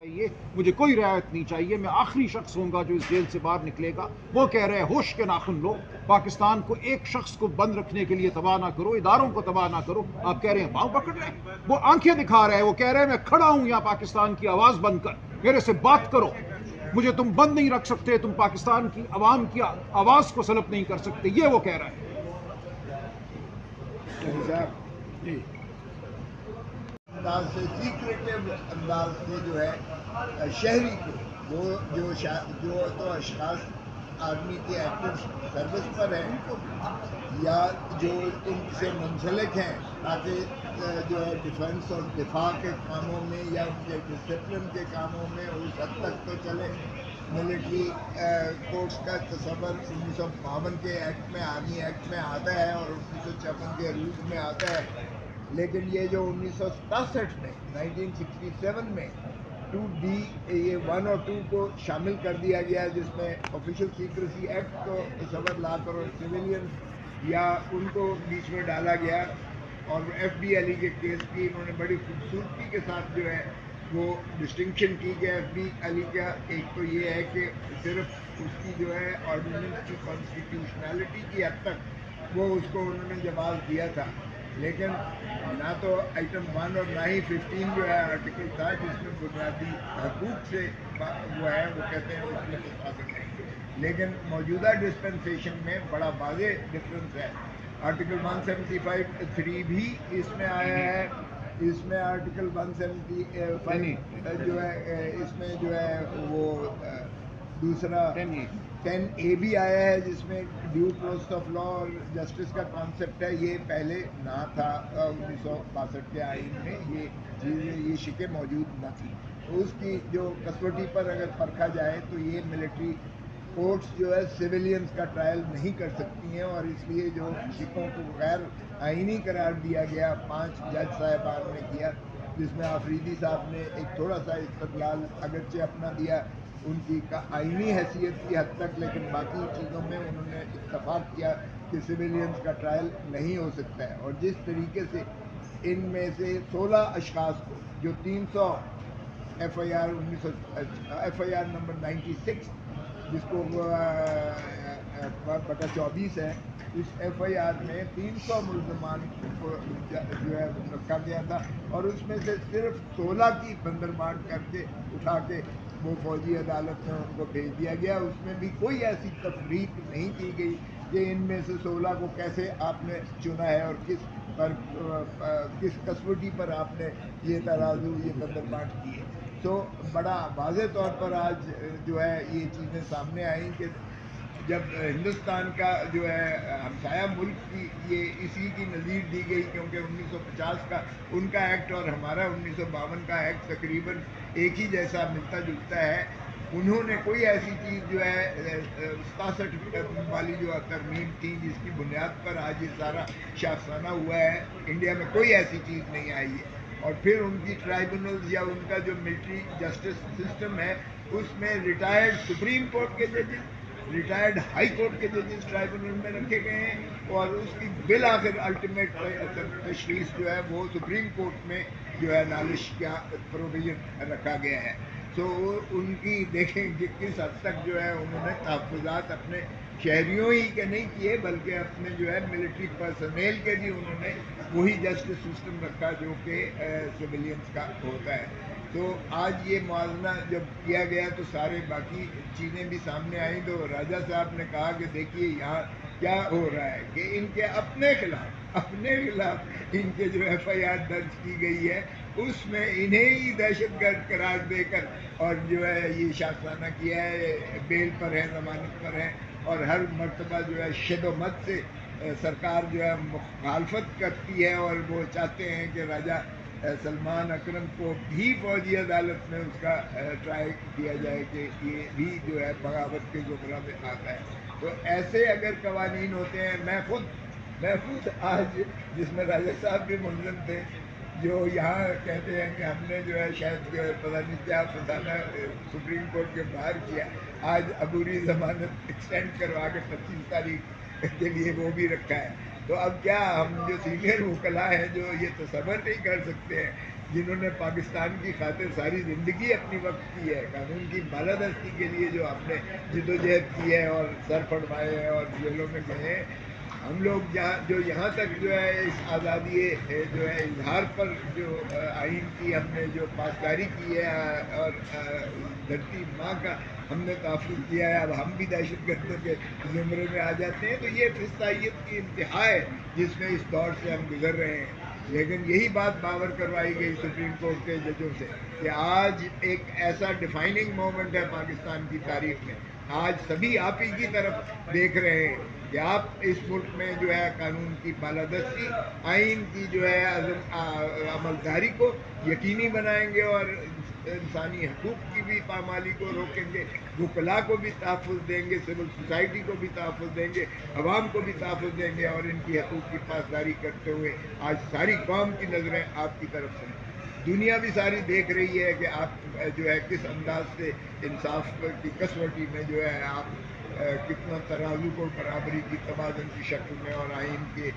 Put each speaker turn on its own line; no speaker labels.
یہ مجھے کوئی رعایت نہیں چاہیے. میں آخری شخص ہوں گا جو اس جیل سے باہر نکلے گا. وہ کہہ رہے ہیں ہوش کے ناخن لو, پاکستان کو ایک شخص کو بند رکھنے کے لیے تباہ نہ کرو, اداروں کو تباہ نہ کرو. آپ کہہ رہے ہیں پاؤں پکڑ رہے ہیں, وہ آنکھیں دکھا رہے ہیں, وہ کہہ رہے ہیں میں کھڑا ہوں یہاں پاکستان کی آواز بن کر, میرے سے بات کرو, مجھے تم بند نہیں رکھ سکتے, تم پاکستان کی عوام کی آواز کو سلب نہیں کر سکتے. یہ وہ کہہ رہا ہے.
جی انداز سے سیکریٹو انداز سے جو ہے شہری کو وہ جو تو اشخاص آرمی کے ایکٹیو سروس پر ہیں یا جو ان سے منسلک ہیں تاکہ جو ہے ڈیفنس اور دفاع کے کاموں میں یا ان کے ڈسپلن کے کاموں میں اس حد تک تو چلے. ملٹری کورٹس کا تصور 1952 کے ایکٹ میں آرمی ایکٹ میں آتا ہے اور 1956 کے رولز میں آتا ہے, لیکن یہ جو 1967 میں 1967 میں 2D یہ 1 اور 2 کو شامل کر دیا گیا جس میں آفیشیل سیکریسی ایکٹ کو تصور لا کر اور سویلین یا ان کو بیچ میں ڈالا گیا, اور ایف بی علی کے کیس کی انہوں نے بڑی خوبصورتی کے ساتھ جو ہے وہ ڈسٹنکشن کی کہ ایف بی علی کا ایک تو یہ ہے کہ صرف اس کی جو ہے آرڈیننس کی کانسٹیٹیوشنلٹی کی حد تک وہ اس کو انہوں نے جواز دیا تھا, لیکن نہ تو آئٹم 1 اور نہ ہی 15 جو ہے آرٹیکل تھا جس میں بنیادی حقوق سے وہ ہے, وہ کہتے ہیں اس میں تصادم نہیں. لیکن موجودہ ڈسپنسیشن میں بڑا واضح ڈفرینس ہے. آرٹیکل 175(3) بھی اس میں آیا ہے, اس میں آرٹیکل 175 جو ہے اس میں جو ہے وہ دوسرا 10A بھی آیا ہے جس میں ڈیو پروسیس آف لا اور جسٹس کا کانسیپٹ ہے. یہ پہلے نہ تھا 1962 کے آئین میں, یہ چیزیں یہ شکیں موجود نہ تھیں. اس کی جو کسوٹی پر اگر پرکھا جائے تو یہ ملٹری کورٹس جو ہے سویلینز کا ٹرائل نہیں کر سکتی ہیں, اور اس لیے جو شکوں کو غیر آئینی قرار دیا گیا 5 جج صاحبان نے کیا, جس میں آفریدی صاحب نے ایک تھوڑا سا استدلال اگرچہ اپنا دیا ان کی آئینی حیثیت کی حد تک, لیکن باقی چیزوں میں انہوں نے اتفاق کیا کہ سویلینز کا ٹرائل نہیں ہو سکتا ہے. اور جس طریقے سے ان میں سے 16 اشخاص کو جو 300 ایف آئی آر نمبر 96 جس کو بٹا 24 ہے, اس ایف آئی آر میں 300 ملزمان کو جو ہے رکھا گیا تھا, اور اس میں سے صرف 16 کی بندربانٹ کر کے اٹھا کے وہ فوجی عدالت میں ان کو بھیج دیا گیا. اس میں بھی کوئی ایسی تفریق نہیں کی گئی کہ ان میں سے 16 کو کیسے آپ نے چنا ہے اور کس کسوٹی پر آپ نے یہ ترازو یہ بندربانٹ کی ہے. تو بڑا واضح طور پر آج جو ہے یہ چیزیں سامنے آئیں کہ جب ہندوستان کا جو ہے ہمسایہ ملک کی یہ اسی کی نظیر دی گئی, کیونکہ 1950 کا ان کا ایکٹ اور ہمارا 1952 کا ایکٹ تقریباً ایک ہی جیسا ملتا جلتا ہے. انہوں نے کوئی ایسی چیز جو ہے 67 والی جو ترمیم تھی جس کی بنیاد پر آج یہ سارا شاخسانہ ہوا ہے, انڈیا میں کوئی ایسی چیز نہیں آئی ہے. اور پھر ان کی ٹرائبونلز یا ان کا جو ملٹری جسٹس سسٹم ہے اس میں ریٹائرڈ سپریم کورٹ کے ججز, ریٹائرڈ ہائی کورٹ کے ججز ٹرائبونل میں رکھے گئے ہیں, اور اس کی بالآخر الٹیمیٹ تشخیص جو ہے وہ سپریم کورٹ میں جو ہے نالش کا پروویژن رکھا گیا ہے. تو ان کی دیکھیں کہ کس حد تک جو ہے انہوں نے تحفظات اپنے شہریوں ہی کے نہیں کیے بلکہ اپنے جو ہے ملٹری پرسنل کے بھی انہوں نے وہی جسٹس سسٹم رکھا جو کہ سویلینس کا ہوتا ہے. تو آج یہ موازنہ جب کیا گیا تو سارے باقی چیزیں بھی سامنے آئیں. تو راجہ صاحب نے کہا کہ دیکھیے یہاں کیا ہو رہا ہے کہ ان کے اپنے خلاف ان کے جو ایف آئی آر درج کی گئی ہے اس میں انہیں ہی دہشت گرد قرار دے کر اور جو ہے یہ شاخسانہ کیا ہے, بیل پر ہے, ضمانت پر ہے, اور ہر مرتبہ جو ہے شد و مت سے سرکار جو ہے مخالفت کرتی ہے, اور وہ چاہتے ہیں کہ راجہ سلمان اکرم کو بھی فوجی عدالت میں اس کا ٹرائی کیا جائے کہ یہ بھی جو ہے بغاوت کے زمرہ میں آتا ہے. تو ایسے اگر قوانین ہوتے ہیں, میں خود آج جس میں راجہ صاحب بھی ملزم تھے, جو یہاں کہتے ہیں کہ ہم نے جو ہے شاید پتہ نہیں کیا فسانہ سپریم کورٹ کے باہر کیا, آج عبوری ضمانت ایکسٹینڈ کروا کے 25 تاریخ کے لیے وہ بھی رکھا ہے. تو اب کیا ہم جو سینئر وکلاء ہیں جو یہ تصور نہیں کر سکتے ہیں جنہوں نے پاکستان کی خاطر ساری زندگی اپنی وقت کی ہے، قانون کی بالادستی کے لیے جو ہم نے جدوجہد کی ہے اور سر پڑوائے ہیں اور جیلوں میں گئے ہیں، ہم لوگ جو یہاں تک جو ہے اس آزادی جو ہے اظہار پر جو آئین کی ہم نے جو پاسداری کی ہے اور دھرتی ماں کا ہم نے تحفظ کیا ہے، اب ہم بھی دہشت گردوں کے زمرے میں آ جاتے ہیں، تو یہ فسطائیت کی انتہا ہے جس میں اس دور سے ہم گزر رہے ہیں۔ لیکن یہی بات باور کروائی گئی سپریم کورٹ کے ججوں سے کہ آج ایک ایسا ڈیفائننگ مومنٹ ہے پاکستان کی تاریخ میں، آج سبھی آپ ہی کی طرف دیکھ رہے ہیں کہ آپ اس ملک میں جو ہے قانون کی بالادستی، آئین کی جو ہے عملداری کو یقینی بنائیں گے اور انسانی حقوق کی بھی پامالی کو روکیں گے، وکلاء کو بھی تحفظ دیں گے، سول سوسائٹی کو بھی تحفظ دیں گے، عوام کو بھی تحفظ دیں گے، اور ان کی حقوق کی پاسداری کرتے ہوئے آج ساری قوم کی نظریں آپ کی طرف سے ہیں۔ دنیا بھی ساری دیکھ رہی ہے کہ آپ جو ہے کس انداز سے انصاف کی کسوٹی میں جو ہے آپ کتنا ترازو کو برابری کی توازن کی شکل میں اور آئین کے